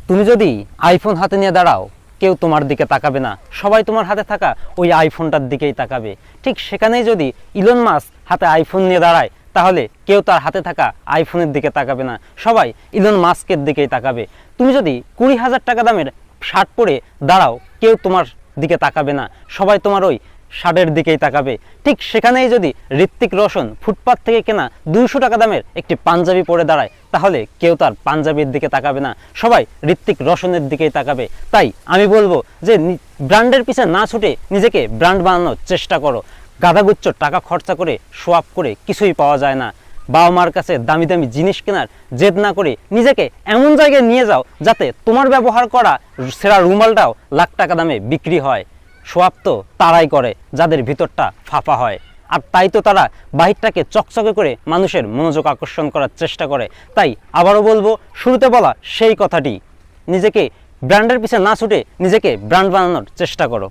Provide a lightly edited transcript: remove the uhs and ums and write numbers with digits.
তুমি যদি আইফোন হাতে নিয়ে দাঁড়াও, কেউ তোমার দিকে তাকাবে না, সবাই তোমার হাতে থাকা ওই আইফোনটার দিকেই তাকাবে। ঠিক সেখানেই যদি ইলন মাস্ক হাতে আইফোন নিয়ে দাঁড়ায়, তাহলে কেউ তার হাতে থাকা আইফোনের দিকে তাকাবে না, সবাই ইলন মাস্কের দিকেই তাকাবে। তুমি যদি 20,000 টাকা দামের শার্ট পরে দাঁড়াও, কেউ তোমার দিকে তাকাবে না, সবাই তোমার ওই শার্টের দিকেই তাকাবে। ঠিক সেখানেই যদি ঋত্বিক রোশন ফুটপাত থেকে কেনা 200 টাকা দামের একটি পাঞ্জাবি পরে দাঁড়ায়, তাহলে কেউ তার পাঞ্জাবির দিকে তাকাবে না, সবাই ঋত্বিক রোশনের দিকেই তাকাবে। তাই আমি বলবো যে ব্র্যান্ডের পিছে না ছুটে নিজেকে ব্র্যান্ড বানানোর চেষ্টা করো। গাদাগুচ্ছ টাকা খরচা করে শো আপ করে কিছুই পাওয়া যায় না। বাবা মার কাছে দামি দামি জিনিস কেনার জেদ না করে নিজেকে এমন জায়গায় নিয়ে যাও যাতে তোমার ব্যবহার করা সেরা রুমালটাও লাখ টাকা দামে বিক্রি হয়। শো আপ তো তারাই করে যাদের ভিতরটা ফাঁপা হয়, আর তাই তো তারা বাহিরটাকে চকচকে করে মানুষের মনোযোগ আকর্ষণ করার চেষ্টা করে। তাই আবারও বলবো, শুরুতে বলা সেই কথাটি, নিজেকে ব্র্যান্ডের পিছে না ছুটে নিজেকে ব্র্যান্ড বানানোর চেষ্টা করো।